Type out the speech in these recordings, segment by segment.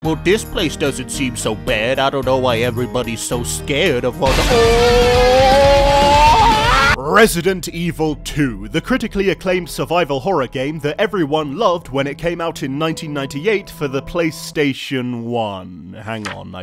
Well, this place doesn't seem so bad. I don't know why everybody's so scared of all the— Resident Evil 2, the critically acclaimed survival horror game that everyone loved when it came out in 1998 for the PlayStation 1. Hang on,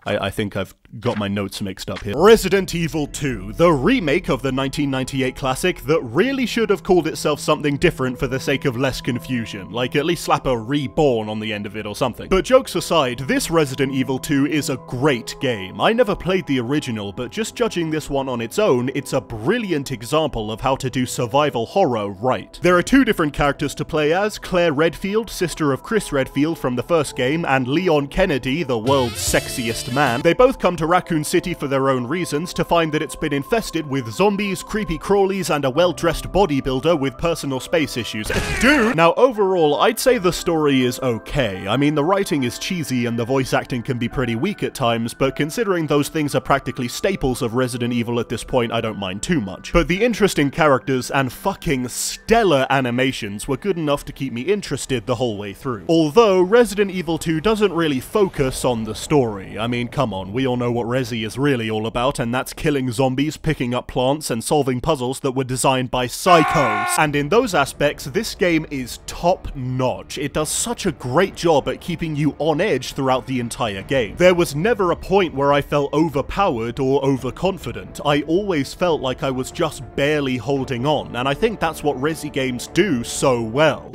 I think I've got my notes mixed up here. Resident Evil 2, the remake of the 1998 classic that really should have called itself something different for the sake of less confusion, like at least slap a reborn on the end of it or something. But jokes aside, this Resident Evil 2 is a great game. I never played the original, but just judging this one on its own, it's a brilliant example of how to do survival horror right. There are two different characters to play as: Claire Redfield, sister of Chris Redfield from the first game, and Leon Kennedy, the world's sexiest man. They both come to Raccoon City for their own reasons to find that it's been infested with zombies, creepy crawlies, and a well-dressed bodybuilder with personal space issues. Dude! Now overall, I'd say the story is okay. I mean, the writing is cheesy and the voice acting can be pretty weak at times, but considering those things are practically staples of Resident Evil at this point, I don't mind too much. But the interesting characters and fucking stellar animations were good enough to keep me interested the whole way through. Although, Resident Evil 2 doesn't really focus on the story. I mean, come on, we all know what Resi is really all about, and that's killing zombies, picking up plants, and solving puzzles that were designed by psychos. And in those aspects, this game is top-notch. It does such a great job at keeping you on edge throughout the entire game. There was never a point where I felt overpowered or overconfident. I always felt like I was just barely holding on, and I think that's what Resi games do so well.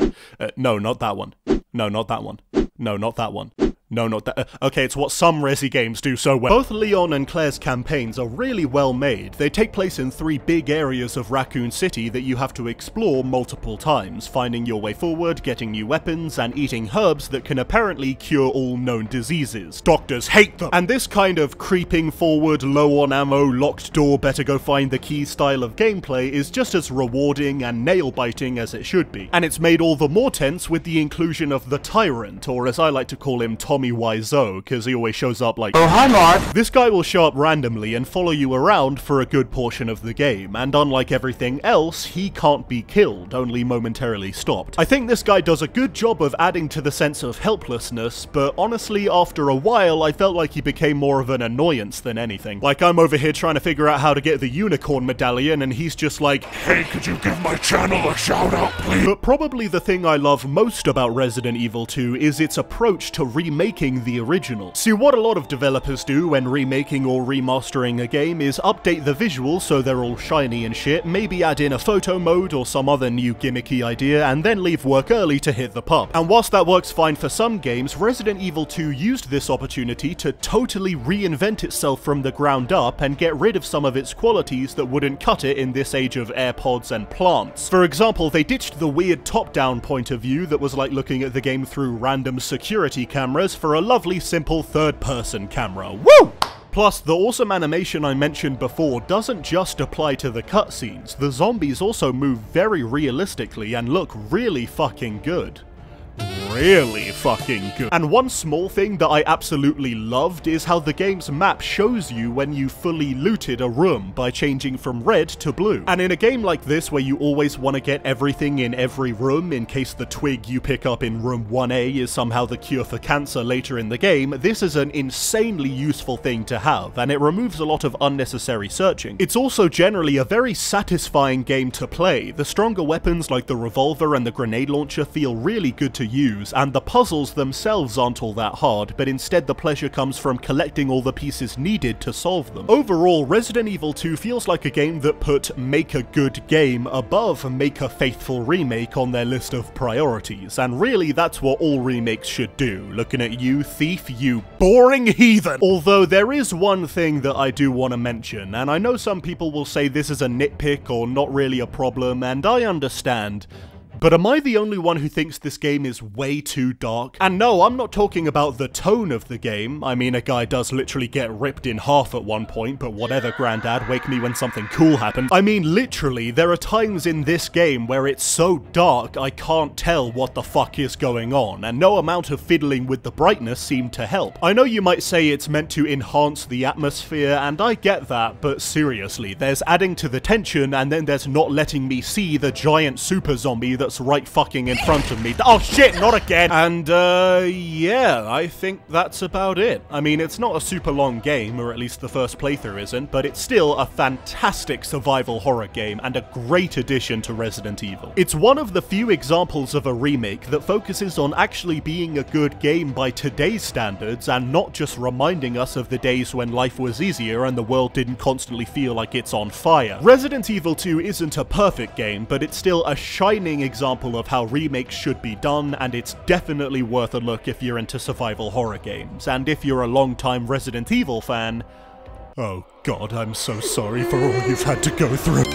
No, not that one. No, not that one. No, not that one. No, not that. Okay, it's what some Resi games do so well. Both Leon and Claire's campaigns are really well made. They take place in three big areas of Raccoon City that you have to explore multiple times, finding your way forward, getting new weapons, and eating herbs that can apparently cure all known diseases. Doctors hate them! And this kind of creeping forward, low on ammo, locked door, better go find the key style of gameplay is just as rewarding and nail-biting as it should be. And it's made all the more tense with the inclusion of the Tyrant, or as I like to call him, Tommy Wiseau, because he always shows up like, "Oh, hi Mark!" This guy will show up randomly and follow you around for a good portion of the game, and unlike everything else, he can't be killed, only momentarily stopped. I think this guy does a good job of adding to the sense of helplessness, but honestly, after a while, I felt like he became more of an annoyance than anything. Like, I'm over here trying to figure out how to get the unicorn medallion, and he's just like, "Hey, could you give my channel a shout out, please?" But probably the thing I love most about Resident Evil 2 is its approach to remaking the original. See, what a lot of developers do when remaking or remastering a game is update the visuals so they're all shiny and shit, maybe add in a photo mode or some other new gimmicky idea, and then leave work early to hit the pub. And whilst that works fine for some games, Resident Evil 2 used this opportunity to totally reinvent itself from the ground up and get rid of some of its qualities that wouldn't cut it in this age of AirPods and plants. For example, they ditched the weird top-down point of view that was like looking at the game through random security cameras for a lovely simple third-person camera. Woo! Plus, the awesome animation I mentioned before doesn't just apply to the cutscenes. The zombies also move very realistically and look really fucking good. Really fucking good. And one small thing that I absolutely loved is how the game's map shows you when you fully looted a room by changing from red to blue. And in a game like this where you always want to get everything in every room in case the twig you pick up in room 1A is somehow the cure for cancer later in the game, this is an insanely useful thing to have, and it removes a lot of unnecessary searching. It's also generally a very satisfying game to play. The stronger weapons like the revolver and the grenade launcher feel really good to use, and the puzzles themselves aren't all that hard, but instead the pleasure comes from collecting all the pieces needed to solve them. Overall, Resident Evil 2 feels like a game that put make a good game above make a faithful remake on their list of priorities, and really that's what all remakes should do. Looking at you, thief, you boring heathen! Although there is one thing that I do want to mention, and I know some people will say this is a nitpick or not really a problem, and I understand. But am I the only one who thinks this game is way too dark? And no, I'm not talking about the tone of the game. I mean, a guy does literally get ripped in half at one point, but whatever, Grandad, wake me when something cool happens. I mean, literally, there are times in this game where it's so dark I can't tell what the fuck is going on, and no amount of fiddling with the brightness seemed to help. I know you might say it's meant to enhance the atmosphere, and I get that, but seriously, there's adding to the tension, and then there's not letting me see the giant super zombie that that's right fucking in front of me. Oh shit, not again! And, yeah, I think that's about it. I mean, it's not a super long game, or at least the first playthrough isn't, but it's still a fantastic survival horror game and a great addition to Resident Evil. It's one of the few examples of a remake that focuses on actually being a good game by today's standards and not just reminding us of the days when life was easier and the world didn't constantly feel like it's on fire. Resident Evil 2 isn't a perfect game, but it's still a shining example of how remakes should be done, and it's definitely worth a look if you're into survival horror games. And if you're a long-time Resident Evil fan, oh god, I'm so sorry for all you've had to go through.